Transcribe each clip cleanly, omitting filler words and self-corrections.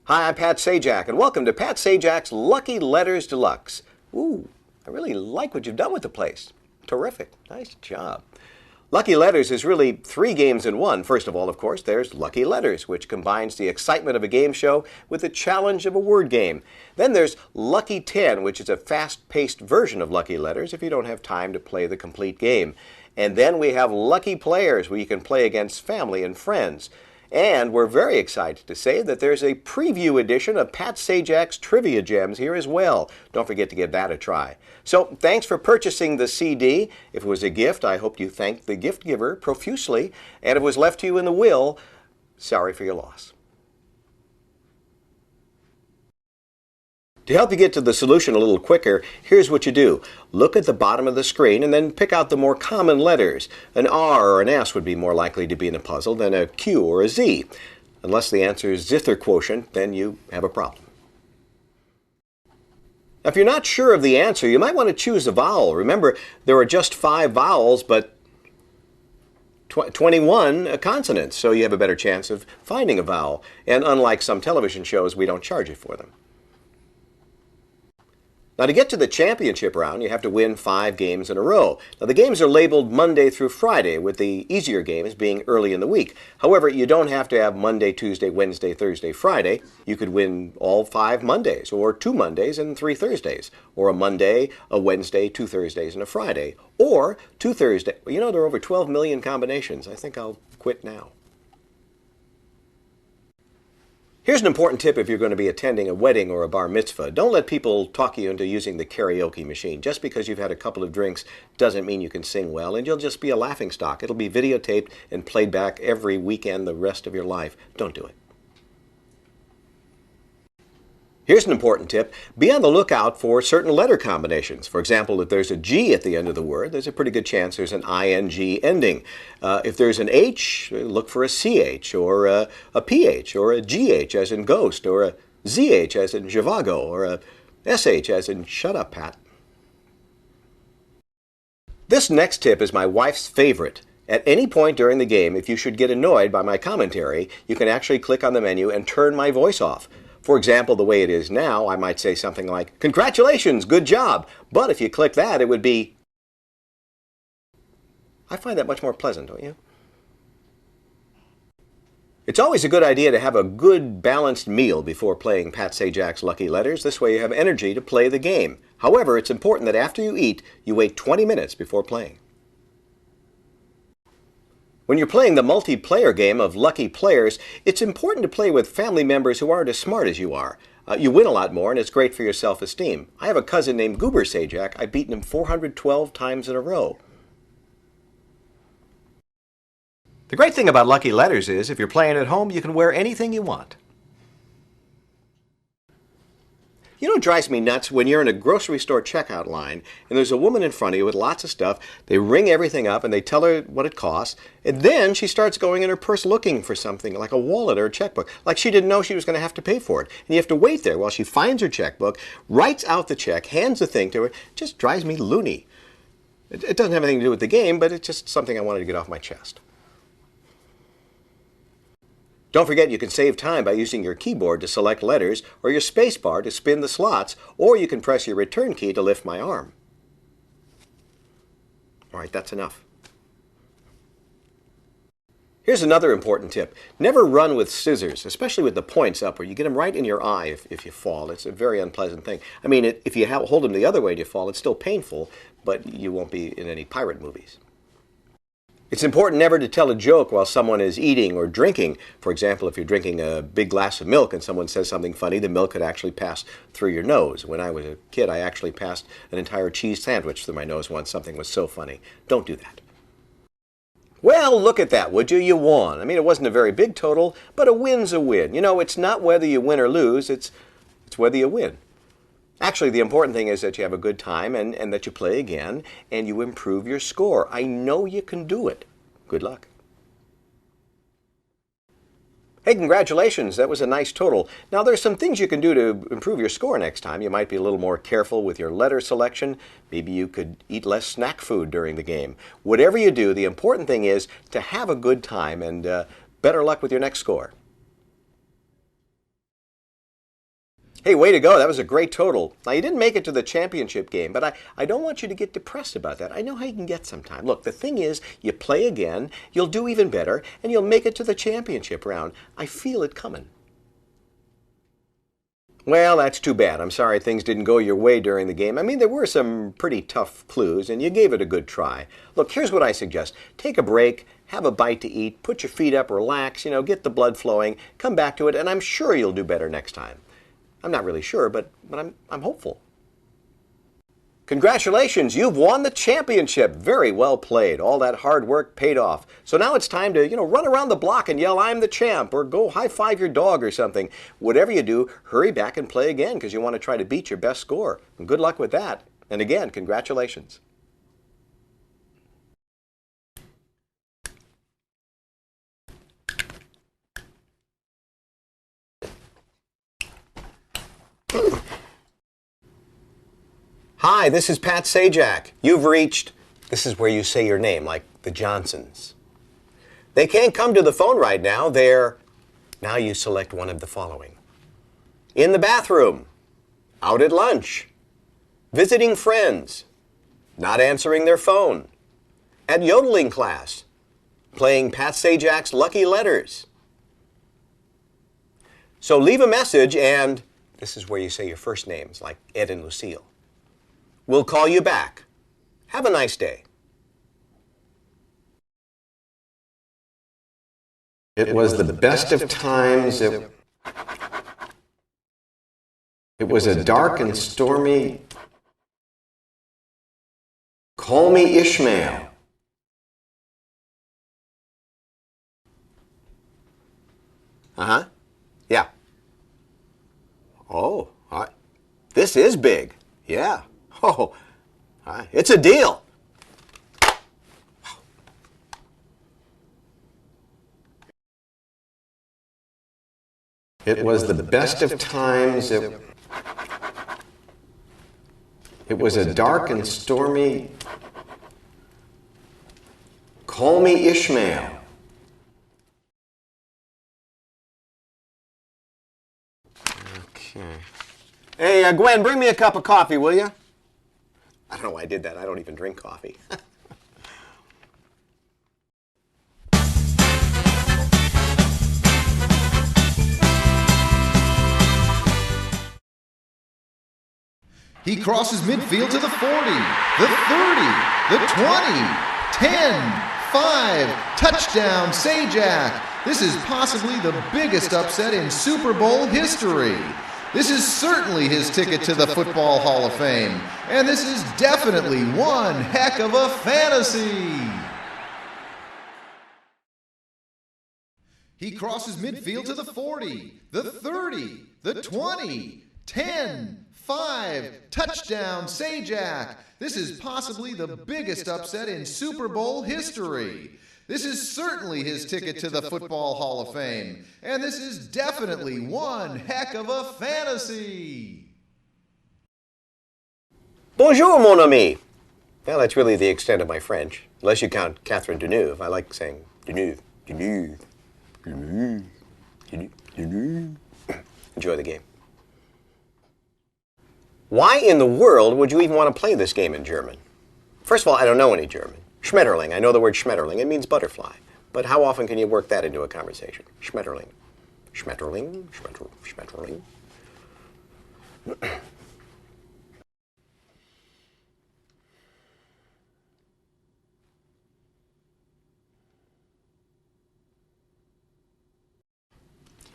Hi, I'm Pat Sajak, and welcome to Pat Sajak's Lucky Letters Deluxe. Ooh, I really like what you've done with the place. Terrific. Nice job. Lucky Letters is really 3 games in one. First of all, of course, there's Lucky Letters, which combines the excitement of a game show with the challenge of a word game. Then there's Lucky 10, which is a fast-paced version of Lucky Letters if you don't have time to play the complete game. And then we have Lucky Players, where you can play against family and friends. And we're very excited to say that there's a preview edition of Pat Sajak's Trivia Gems here as well. Don't forget to give that a try. So thanks for purchasing the CD. If it was a gift, I hope you thanked the gift giver profusely. And if it was left to you in the will, sorry for your loss. To help you get to the solution a little quicker, here's what you do. Look at the bottom of the screen and then pick out the more common letters. An R or an S would be more likely to be in a puzzle than a Q or a Z. Unless the answer is zither quotient, then you have a problem. Now, if you're not sure of the answer, you might want to choose a vowel. Remember, there are just 5 vowels, but 21 consonants, so you have a better chance of finding a vowel. And unlike some television shows, we don't charge you for them. Now, to get to the championship round, you have to win 5 games in a row. Now, the games are labeled Monday through Friday, with the easier games being early in the week. However, you don't have to have Monday, Tuesday, Wednesday, Thursday, Friday. You could win all 5 Mondays, or 2 Mondays and 3 Thursdays, or a Monday, a Wednesday, 2 Thursdays, and a Friday, or 2 Thursdays. Well, you know, there are over 12 million combinations. I think I'll quit now. Here's an important tip if you're going to be attending a wedding or a bar mitzvah. Don't let people talk you into using the karaoke machine. Just because you've had a couple of drinks doesn't mean you can sing well, and you'll just be a laughingstock. It'll be videotaped and played back every weekend the rest of your life. Don't do it. Here's an important tip. Be on the lookout for certain letter combinations. For example, if there's a G at the end of the word, there's a pretty good chance there's an ing ending. If there's an H, look for a CH, or a PH, or a GH as in ghost, or a ZH as in Zhivago, or a SH as in shut up, Pat. This next tip is my wife's favorite. At any point during the game, if you should get annoyed by my commentary, you can actually click on the menu and turn my voice off. For example, the way it is now, I might say something like, "Congratulations, good job." But if you click that, it would be... I find that much more pleasant, don't you? It's always a good idea to have a good, balanced meal before playing Pat Sajak's Lucky Letters. This way you have energy to play the game. However, it's important that after you eat, you wait 20 minutes before playing. When you're playing the multiplayer game of Lucky Players, it's important to play with family members who aren't as smart as you are. You win a lot more, and it's great for your self-esteem. I have a cousin named Goober Sajak. I've beaten him 412 times in a row. The great thing about Lucky Letters is, if you're playing at home, you can wear anything you want. You know what drives me nuts? When you're in a grocery store checkout line and there's a woman in front of you with lots of stuff, they ring everything up and they tell her what it costs, and then she starts going in her purse looking for something like a wallet or a checkbook, like she didn't know she was going to have to pay for it. And you have to wait there while she finds her checkbook, writes out the check, hands the thing to her. It just drives me loony. It doesn't have anything to do with the game, but it's just something I wanted to get off my chest. Don't forget you can save time by using your keyboard to select letters or your space bar to spin the slots, or you can press your return key to lift my arm. All right, that's enough. Here's another important tip. Never run with scissors, especially with the points up where you get them right in your eye if you fall. It's a very unpleasant thing. I mean, if you hold them the other way and you fall, it's still painful, but you won't be in any pirate movies. It's important never to tell a joke while someone is eating or drinking. For example, if you're drinking a big glass of milk and someone says something funny, the milk could actually pass through your nose. When I was a kid, I actually passed an entire cheese sandwich through my nose once. Something was so funny. Don't do that. Well, look at that, would you? You won. I mean, it wasn't a very big total, but a win's a win. You know, it's not whether you win or lose, it's whether you win. Actually, the important thing is that you have a good time and that you play again and you improve your score. I know you can do it. Good luck. Hey, congratulations. That was a nice total. Now, there's some things you can do to improve your score next time. You might be a little more careful with your letter selection. Maybe you could eat less snack food during the game. Whatever you do, the important thing is to have a good time and better luck with your next score. Hey, way to go. That was a great total. Now, you didn't make it to the championship game, but I don't want you to get depressed about that. I know how you can get sometime. Look, the thing is, you play again, you'll do even better, and you'll make it to the championship round. I feel it coming. Well, that's too bad. I'm sorry things didn't go your way during the game. I mean, there were some pretty tough clues, and you gave it a good try. Look, here's what I suggest. Take a break, have a bite to eat, put your feet up, relax, get the blood flowing, come back to it, and I'm sure you'll do better next time. I'm not really sure, but I'm hopeful. Congratulations, you've won the championship. Very well played. All that hard work paid off. So now it's time to, run around the block and yell, "I'm the champ," or go high-five your dog or something. Whatever you do, hurry back and play again because you want to try to beat your best score. And good luck with that. And again, congratulations. Hi, this is Pat Sajak. You've reached, this is where you say your name, like the Johnsons. They can't come to the phone right now. Now you select one of the following. In the bathroom, out at lunch, visiting friends, not answering their phone, at yodeling class, playing Pat Sajak's Lucky Letters. So leave a message and this is where you say your first names, like Ed and Lucille. We'll call you back. Have a nice day. It was the best of times. It was a dark and stormy. Call me Ishmael. Uh-huh. Yeah. Oh, this is big. Yeah. Oh, it's a deal. It was the best of times. It was a dark and stormy. Call me Ishmael. Okay. Hey, Gwen, bring me a cup of coffee, will you? I don't know why I did that. I don't even drink coffee. He crosses midfield to the 40, the 30, the 20, 10, 5, touchdown Sajak. This is possibly the biggest upset in Super Bowl history. This is certainly his ticket to the Football Hall of Fame. And this is definitely one heck of a fantasy. He crosses midfield to the 40, the 30, the 20, 10, 5, touchdown Sajak. This is possibly the biggest upset in Super Bowl history. This is certainly his ticket to the Football Hall of Fame. And this is definitely one heck of a fantasy. Bonjour, mon ami. Well, that's really the extent of my French, unless you count Catherine Deneuve. I like saying Deneuve, Deneuve, Deneuve, Deneuve, Deneuve. Enjoy the game. Why in the world would you even want to play this game in German? First of all, I don't know any German. Schmetterling, I know the word Schmetterling. It means butterfly. But how often can you work that into a conversation? Schmetterling. Schmetterling, Schmetterling.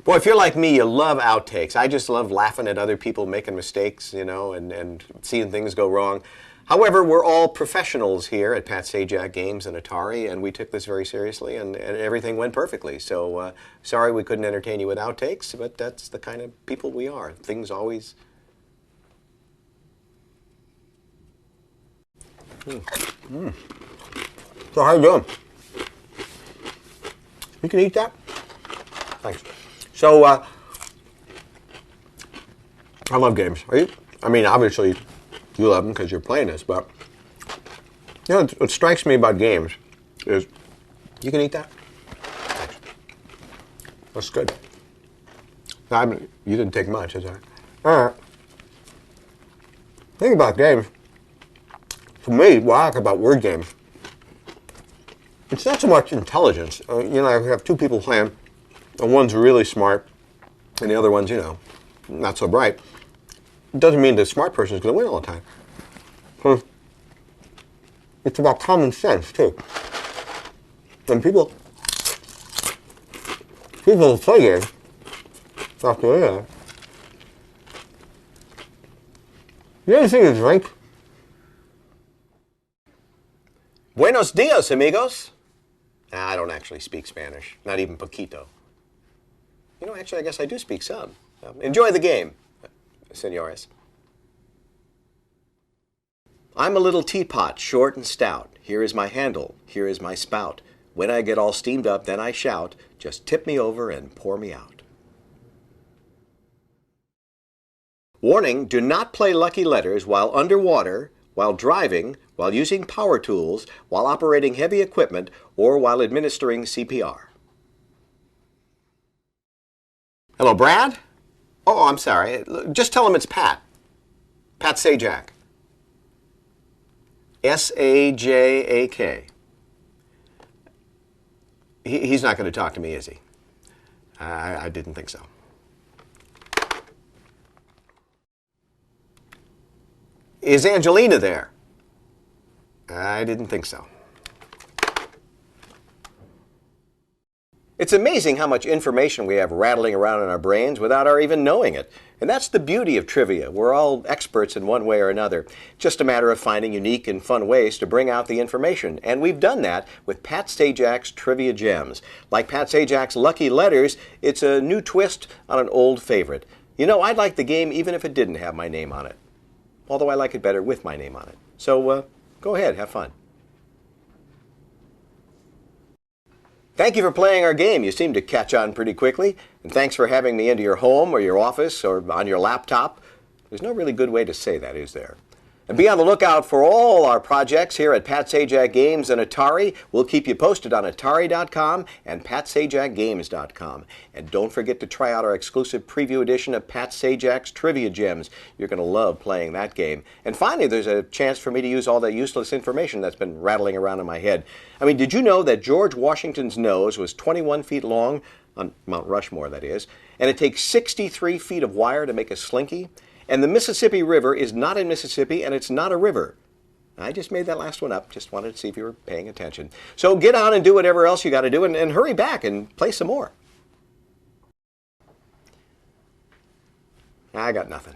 Boy, if you're like me, you love outtakes. I just love laughing at other people making mistakes, and seeing things go wrong. However, we're all professionals here at Pat Sajak Games and Atari, and we took this very seriously, and everything went perfectly. So sorry we couldn't entertain you with outtakes, but that's the kind of people we are. Things always... So how you doing? You can eat that? Thanks. So, I love games. I mean, obviously, you love them because you're playing this, but what strikes me about games is you can eat that. Thanks. That's good. You didn't take much, is that? All right. Think about games. To me, what I like about word games, it's not so much intelligence. I have two people playing, and one's really smart, and the other one's, not so bright. It doesn't mean the smart person is going to win all the time. 'Cause it's about common sense, too. And people play games after that. You ever seen a drink? Buenos dias, amigos. I don't actually speak Spanish, not even poquito. Actually, I guess I do speak some. Enjoy the game, senores. I'm a little teapot, short and stout. Here is my handle, here is my spout. When I get all steamed up, then I shout, just tip me over and pour me out. Warning, do not play lucky letters while underwater, while driving, while using power tools, while operating heavy equipment, or while administering CPR. Hello, Brad? Oh, I'm sorry. Just tell him it's Pat. Pat Sajak. S-A-J-A-K. He's not going to talk to me, is he? I didn't think so. Is Angelina there? I didn't think so. It's amazing how much information we have rattling around in our brains without our even knowing it. And that's the beauty of trivia. We're all experts in one way or another. Just a matter of finding unique and fun ways to bring out the information. And we've done that with Pat Sajak's Trivia Gems. Like Pat Sajak's Lucky Letters, it's a new twist on an old favorite. I'd like the game even if it didn't have my name on it. Although I like it better with my name on it. So go ahead, have fun. Thank you for playing our game. You seem to catch on pretty quickly. And thanks for having me into your home or your office or on your laptop. There's no really good way to say that, is there? And be on the lookout for all our projects here at Pat Sajak Games and Atari. We'll keep you posted on Atari.com and PatSajakGames.com. And don't forget to try out our exclusive preview edition of Pat Sajak's Trivia Gems. You're going to love playing that game. And finally, there's a chance for me to use all that useless information that's been rattling around in my head. Did you know that George Washington's nose was 21 feet long, on Mount Rushmore, that is, and it takes 63 feet of wire to make a slinky? And the Mississippi River is not in Mississippi, and it's not a river. I just made that last one up. Just wanted to see if you were paying attention. So get on and do whatever else you got to do, and hurry back and play some more. I got nothing.